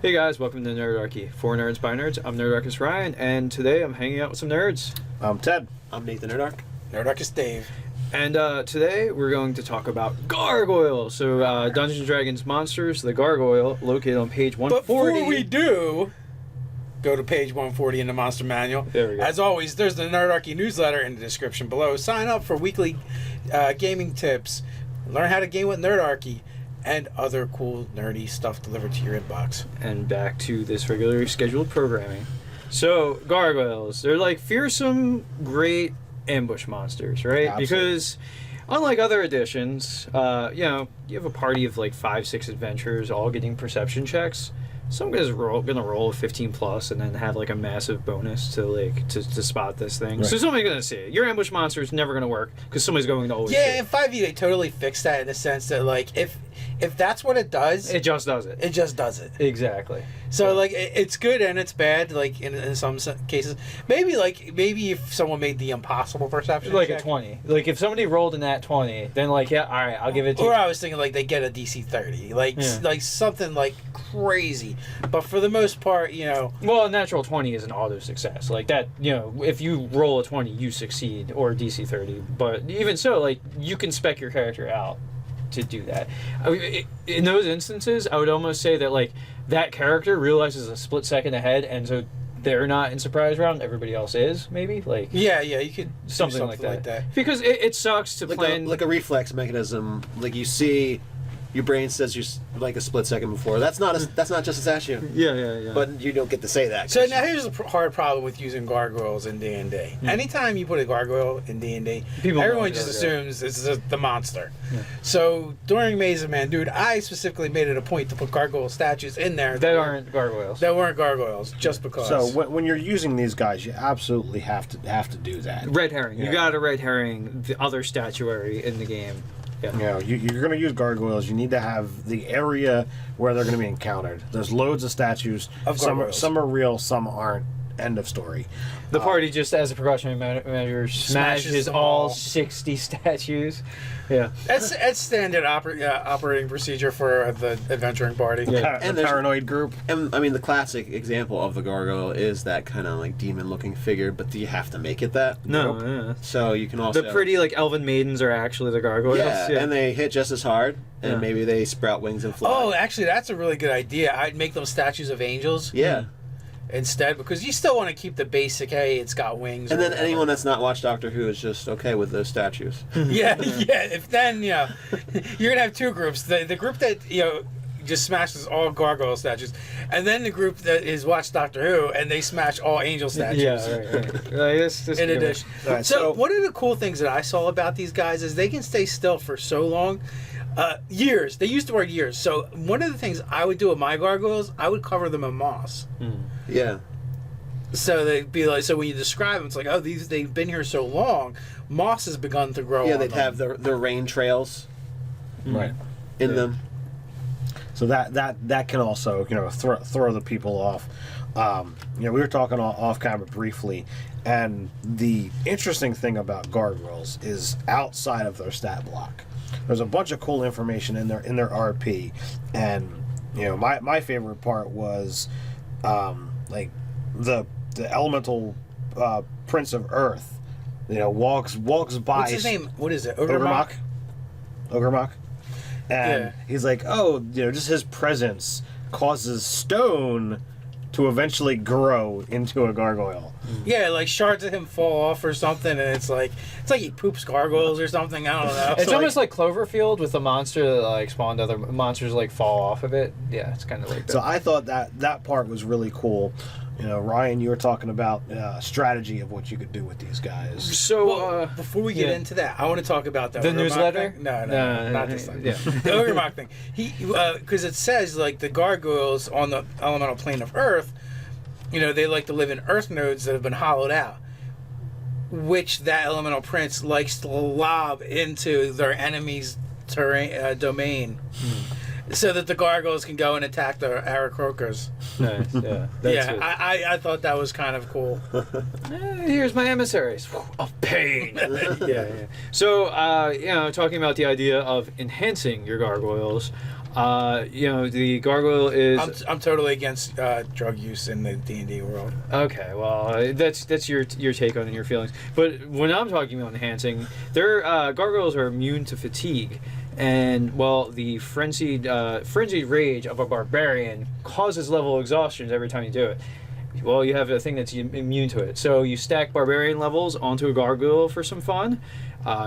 Hey guys, welcome to Nerdarchy. For nerds by nerds, I'm Nerdarchist Ryan, and today I'm hanging out with some nerds. I'm Ted. I'm Nathan Nerdarch. Nerdarchist Dave. And today we're going to talk about gargoyles. So Dungeons & Dragons monsters, the gargoyle, located on page 140. Before we do, go to page 140 in the Monster Manual. There we go. As always, there's the Nerdarchy newsletter in the description below. Sign up for weekly gaming tips, learn how to game with Nerdarchy, and other cool nerdy stuff delivered to your inbox. And back to this regularly scheduled programming. So, gargoyles, they're like fearsome, great ambush monsters, right? Absolutely. Because unlike other editions, you have a party of like 5-6 adventurers all getting perception checks. Some guy's gonna roll a 15 plus and then have like a massive bonus to spot this thing. Right. So somebody's gonna see it. Your ambush monster is never gonna work because somebody's going to always see Yeah, it. in 5e they totally fixed that in the sense that like if that's what it does, It just does it. it just does it. Exactly. So like it's good and it's bad. Like in some cases, maybe if someone made the impossible perception Like check, a 20. Like if somebody rolled in that 20, then like yeah, all right, I'll give it to you. Or I was thinking like they get a DC 30, like Yeah. like something like crazy. But for the most part, Well, a natural 20 is an auto success. Like that, if you roll a 20, you succeed, or DC 30. But even so, like, you can spec your character out to do that. In those instances, I would almost say that, like, that character realizes a split second ahead, and so they're not in surprise round, everybody else is, maybe? Like, yeah, you could do something like that. Because it sucks to plan... Like a reflex mechanism. Like you see, your brain says you're like a split second before. That's not just a statue. Yeah. But you don't get to say that. So now here's the hard problem with using gargoyles in D&D. Anytime you put a gargoyle in D&D, People know everyone it's just gargoyle. assumes it's the monster. Yeah. So during Maze of Man, dude, I specifically made it a point to put gargoyle statues in there that aren't gargoyles. that weren't gargoyles, just because. So when you're using these guys, you absolutely have to do that. Red herring. You Yeah. got a red herring, the other statuary in the game. Yeah. You know, you're going to use gargoyles. You need to have the area where they're going to be encountered. There's loads of statues. Of some gargoyles. some are real, some aren't. End of story. The party, just as a precautionary measure, smashes them all all. 60 statues. Yeah. That's standard operating procedure for the adventuring party. Yeah. And The there's- paranoid group. And I mean, the classic example of the gargoyle is that kind of like demon-looking figure. But do you have to make it that? No, Nope. yeah. So you can also The pretty, like, elven maidens are actually the gargoyles. yeah, and they hit just as hard, and Yeah. maybe they sprout wings and fly. Oh, actually, that's a really good idea. I'd make them statues of angels yeah. instead, because you still want to keep the basic, hey, it's got wings. And or then whatever. anyone that's not watched Doctor Who is just okay with those statues. yeah. If then, you're going to have two groups. The group that, just smashes all gargoyle statues, and then the group that is watch Doctor Who, and they smash all angel statues. Yeah, right. This In addition. Right, so so- one of the cool things that I saw about these guys is they can stay still for so long. Years. They used the word years. So one of the things I would do with my gargoyles, I would cover them in moss. Yeah. So they'd be like, so when you describe them, it's like, oh, they've been here so long, moss has begun to grow. Yeah, on they'd them. have their rain trails Right. in Yeah. them. So that can also throw the people off. We were talking off camera briefly, and the interesting thing about gargoyles is outside of their stat block, there's a bunch of cool information in their RP, and my favorite part was like the elemental Prince of Earth, walks by. What's his name? What is it? Ogremok. And Yeah. he's like, just his presence causes stone to eventually grow into a gargoyle. Yeah, like shards of him fall off or something, and it's like he poops gargoyles or something. I don't know. It's almost like Cloverfield with a monster that like spawned other monsters like fall off of it. Yeah, it's kind of like that. So I thought that part was really cool. Ryan, you were talking about strategy of what you could do with these guys. So, Well, before we get yeah. into that, I want to talk about that. The Ogremok newsletter? thing. No, No, not this time. yeah. The Ogremok thing. Because it says like the gargoyles on the elemental plane of Earth, they like to live in Earth nodes that have been hollowed out, which that elemental prince likes to lob into their enemy's domain. So that the gargoyles can go and attack the Aarakocras. Nice, yeah. That's Yeah, it. I thought that was kind of cool. Here's my emissaries of pain. yeah. So, talking about the idea of enhancing your gargoyles, The gargoyle is I'm totally against drug use in the D&D world. okay. Well, that's your take on it and your feelings. But when I'm talking about enhancing, their gargoyles are immune to fatigue, and well, the frenzied rage of a barbarian causes level exhaustions every time you do it. Well, you have a thing that's immune to it. So you stack barbarian levels onto a gargoyle for some fun.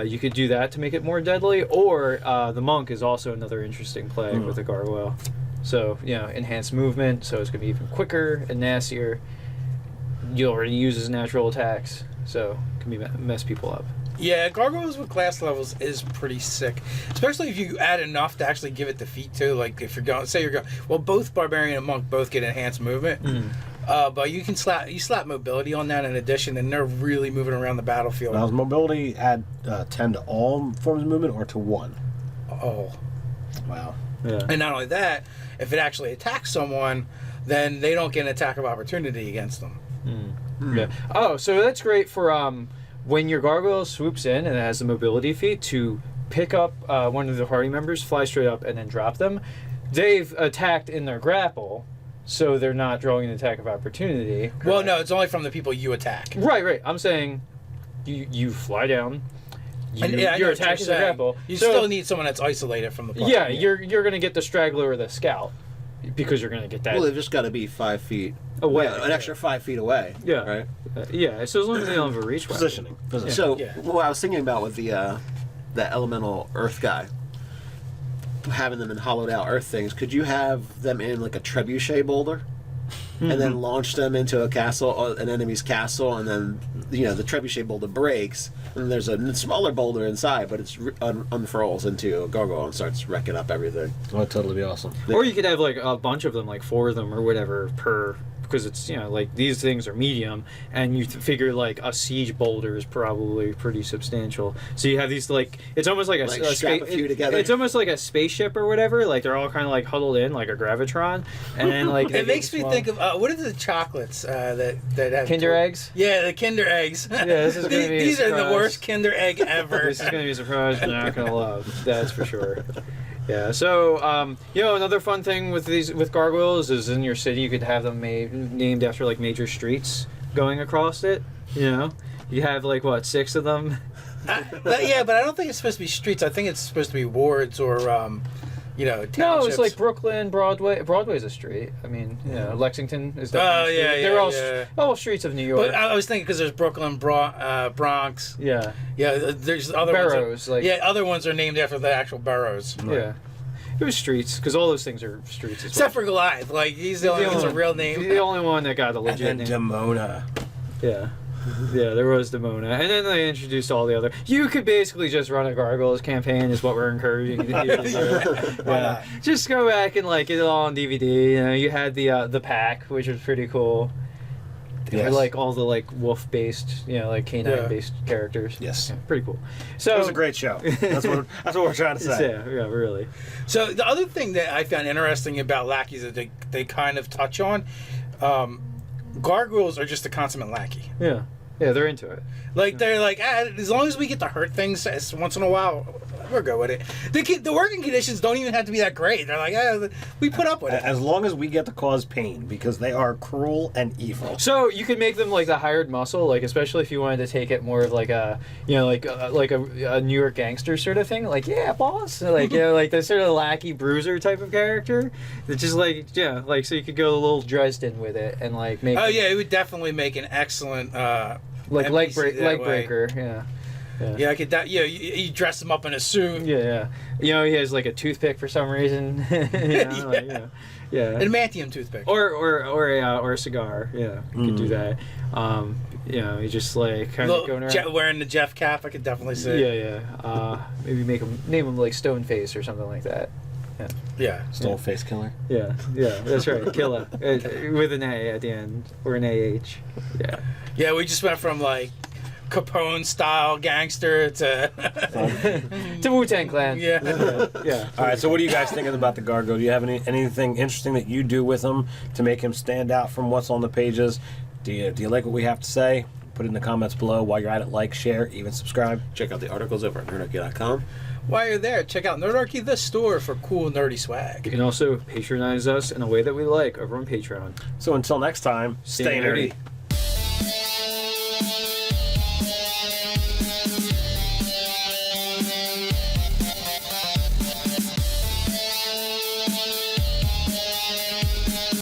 You could do that to make it more deadly, or the monk is also another interesting play with the gargoyle. So, enhanced movement, so it's going to be even quicker and nastier. You already use his natural attacks, so it can mess people up. Yeah, gargoyles with class levels is pretty sick, especially if you add enough to actually give it defeat too. Like if you're going, well, both barbarian and monk both get enhanced movement, but you can slap mobility on that in addition, and they're really moving around the battlefield. Now, does mobility add 10 to all forms of movement or to one? Oh, Wow. Yeah. and not only that, if it actually attacks someone, then they don't get an attack of opportunity against them. Yeah. Oh, so that's great for when your gargoyle swoops in and it has the mobility feat to pick up one of the party members, fly straight up, and then drop them. They've attacked in their grapple, so they're not drawing an attack of opportunity. Correct? Well, no, it's only from the people you attack. Right. I'm saying you fly down. I know Your what attack you're is a saying. grapple. You So- still need someone that's isolated from the party. Yeah, you're gonna get the straggler or the scout because you're gonna get that. Well, they've just got to be 5 feet Away. Yeah, an extra 5 feet away. Yeah. Right. Yeah, so as long as they don't have a reach weapon. Positioning. So Yeah. what I was thinking about with the elemental earth guy, having them in hollowed out earth things, could you have them in like a trebuchet boulder? And then launch them into a castle, an enemy's castle, and then the trebuchet boulder breaks, and there's a smaller boulder inside, but it's unfurls into a gargoyle and starts wrecking up everything. That would totally be awesome. Or you could have like a bunch of them, like 4 of them or whatever per, because it's like these things are medium, and you figure like a siege boulder is probably pretty substantial. So you have these like it's almost like Like strap a few together. It's almost like a spaceship or whatever. Like they're all kind of like huddled in like a gravitron, and then like It makes me think of what are the chocolates that have Kinder eggs. Yeah, the Kinder eggs. Yeah, this is gonna be a These are the surprise. worst Kinder egg ever. This is going to be a surprise you're not going to love. That's for sure. Yeah. So, another fun thing with gargoyles is in your city you could have them named after like major streets going across it. You have like 6 of them. But I don't think it's supposed to be streets. I think it's supposed to be wards or townships. No, it's like Brooklyn, Broadway. Broadway's a street. I mean, Lexington is definitely a street. They're all streets of New York. But I was thinking because there's Brooklyn, Bronx. Yeah. Yeah, there's other Boroughs, ones. Other ones are named after the actual boroughs. Yeah. It was streets because all those things are streets. As Except for Goliath, like he's the only one that's a real name. The only one that got a legit And name. Demona. Yeah. Yeah, there was Demona. And then they introduced all the other... You could basically just run a Gargoyles campaign is what we're encouraging you to do. Yeah. Just go back and get it all on DVD. You had the pack, which was pretty cool. They Yes. were all the canine-based characters. Yes. Yeah, pretty cool. So It was a great show. That's what we're trying to say. Yeah, really. So the other thing that I found interesting about lackeys that they kind of touch on, gargoyles are just a consummate lackey. Yeah. Yeah, they're into it. They're like, as long as we get to hurt things once in a while, we're good with it. The working conditions don't even have to be that great. They're like, we put up with it. As long as we get to cause pain, because they are cruel and evil. So you could make them like the hired muscle, especially if you wanted to take it more of like a New York gangster sort of thing. Like, yeah, boss. Like the sort of lackey bruiser type of character. It's just so you could go a little Dresden with it and make. Oh yeah, it would definitely make an excellent leg NPC that way. breaker. Yeah. Yeah, I could. You dress him up in a suit. Yeah. He has a toothpick for some reason. Yeah. Adamantium toothpick. Or a cigar. Yeah, you could do that. You just kind of going around wearing the Jeff cap. I could definitely see. Yeah. Maybe name him like Stoneface or something like that. Yeah. Stone face killer. Yeah. That's right. Killer with an A at the end or an AH. Yeah. Yeah, we just went from Capone style gangster to To Wu-Tang Clan. yeah. All right. So, what are you guys thinking about the gargoyle? Do you have anything interesting that you do with him to make him stand out from what's on the pages? Do you like what we have to say? Put it in the comments below. While you're at it, like, share, even subscribe. Check out the articles over at nerdarchy.com. While you're there, check out Nerdarchy, the store for cool, nerdy You swag. can also patronize us in a way that we like over on Patreon. So until next time, stay nerdy.